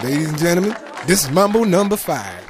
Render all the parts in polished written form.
Ladies and gentlemen, this is Mambo number 5.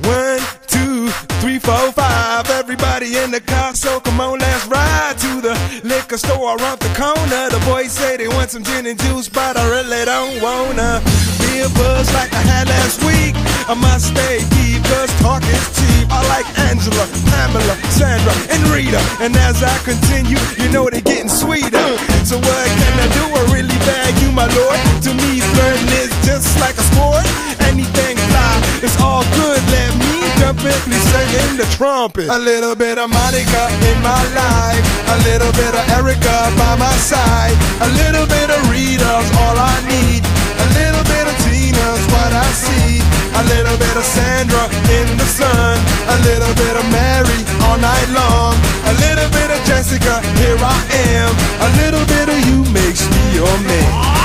One, two, three, four, five. Everybody in the car, so come on, let's ride to the liquor store around the corner. The boys say they want some gin and juice, but I really don't wanna be a buzz like I had last week. I must stay deep, cause talk is cheap. I like Angela, Pamela, Sandra, and Rita. And as I continue, you know they're getting sweeter. So what can I do? I really bag you, my lord. To me, flirting is just like a sport. Anything fly, it's all good. Let me jump in, please sing in the trumpet. A little bit of Monica in my life, a little bit of Erica by my side, a little bit of Rita's all I need, a little bit of Tina's what I see, a little bit of Sandra in the sun, a little bit of Mary all night long, a little bit of Jessica, here I am, a little bit of you makes me your man.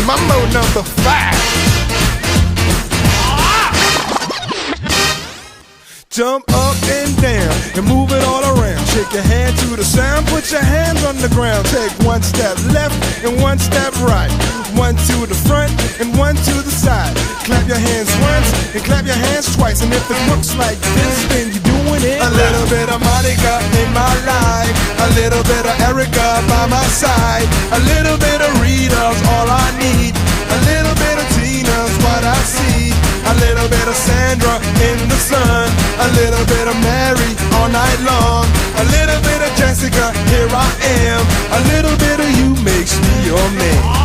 Mambo number 5. Jump up and down and move it all around. Shake your hand to the sound, put your hands on the ground. Take one step left and one step right. One to the front and one to the side. Clap your hands once and clap your hands twice. And if it looks like this, then you're doing it. A little bit of Monica in my life, a little bit of Erica by my side, a little bit of Rita's all I need, a little bit of Tina's what I see, a little bit of Sandra in the sun, a little bit of Mary all night long, a little bit of Jessica, here I am, a little bit of you makes me your man.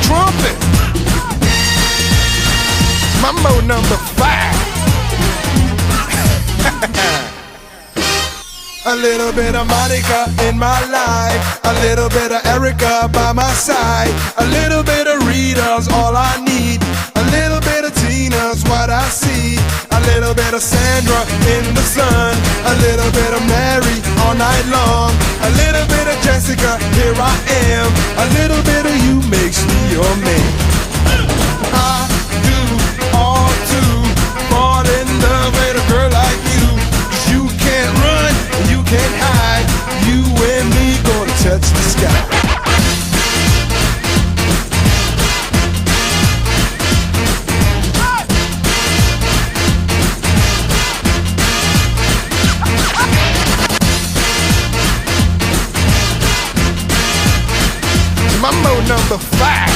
Trumpet. Mambo number 5. A little bit of Monica in my life, a little bit of Erica by my side, a little bit of Rita's all I need, a little bit of Tina's what I see, a little bit of Sandra in the sun, a little bit of Mary all night long, a little bit of Jessica, here I am, a little bit of you makes me your man. I do all to fall in love with a girl like you. 'Cause you can't run, you can't hide. You and me gonna touch the sky. Mambo number 5.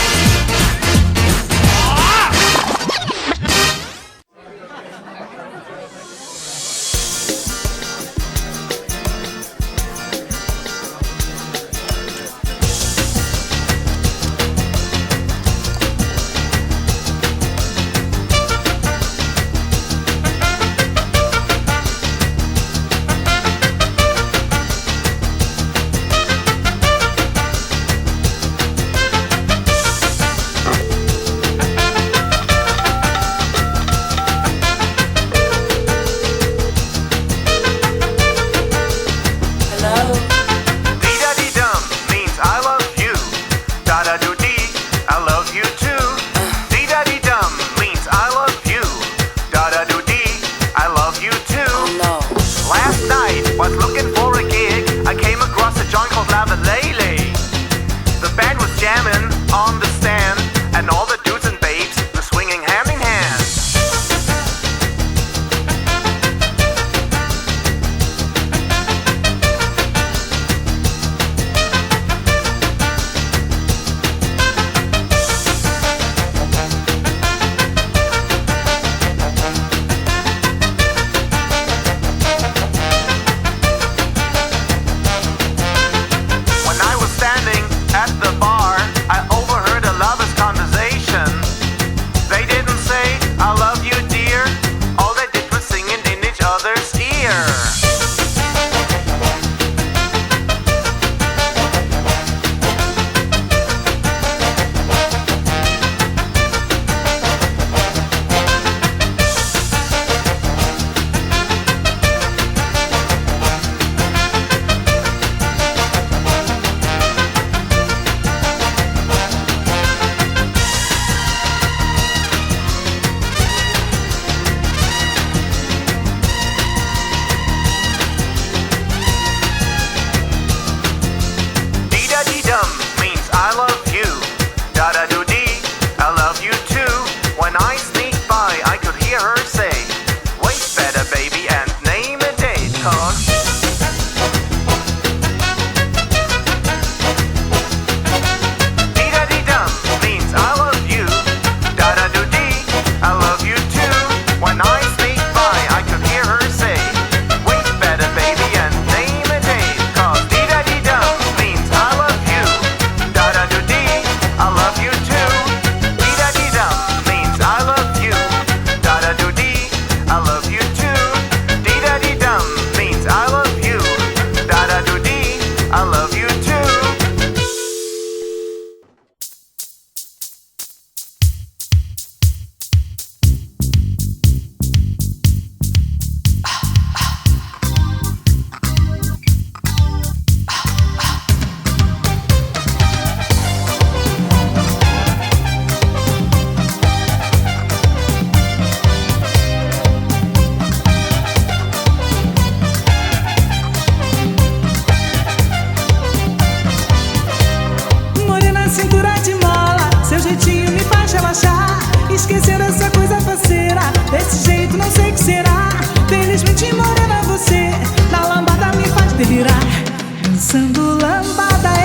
lambada,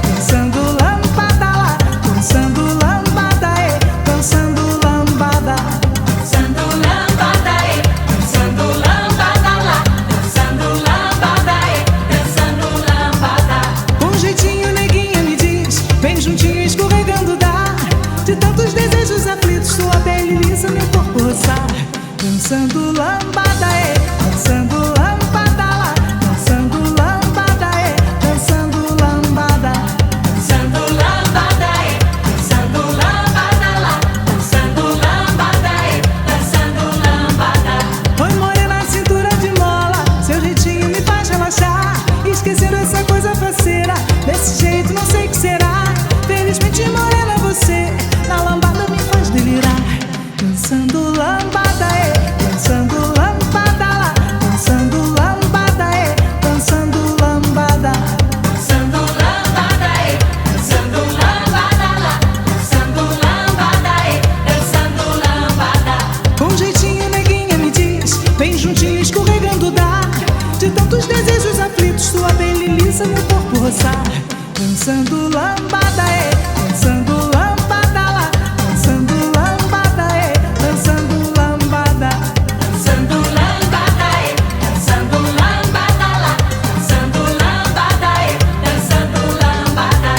dançando lambada lá, dançando lambada, dançando lambada. Dançando lambada, dançando lambada lá, dançando lambada, dançando lambada. Com jeitinho neguinha me diz, vem juntinho escorregando dá. De tantos desejos aflitos, sua pele lisa, meu corpo roçar. Dançando lambada, dançando lambada lá, dançando lambada, dançando lambada. Dançando lambada, dançando lambada lá, dançando lambada, dançando lambada. Oi morena, cintura de mola, seu jeitinho me faz relaxar. Esquecer essa coisa faceira, desse jeito não sei o que será. Felizmente morena você, na lambada me faz delirar. Dançando lambada, dançando lambada lá, dançando lambada, dançando lambada. Dançando lambada, dançando lambada lá, dançando lambada, dançando lambada. Com jeitinho neguinha me diz, vem juntinho escorregando dá. De tantos desejos aflitos, sua pele lisa, meu corpo roçar. Dançando lambada, dançando lambada lá, dançando lambada, dançando lambada. Dançando lambada, dançando lambada lá, dançando lambada, dançando lambada.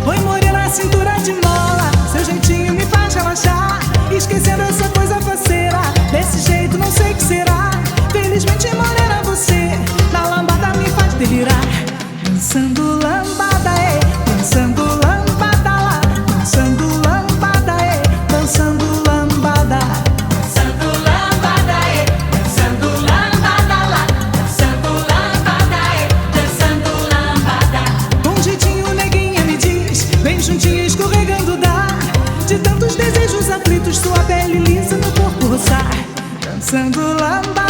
Oi morena, cintura de mola, seu jeitinho me faz relaxar. Esquecendo essa coisa faceira, desse jeito não sei o que será. Felizmente morena você, na lambada me faz delirar. Dançando lambada, dançando lambada lá, dançando lambada, dançando lambada. Dançando lambada, dançando lambada lá, dançando lambada, dançando lambada. Com jeitinho neguinha me diz, vem juntinho escorregando dá. De tantos desejos aflitos, sua pele lisa, meu corpo roçar. Dançando lambada.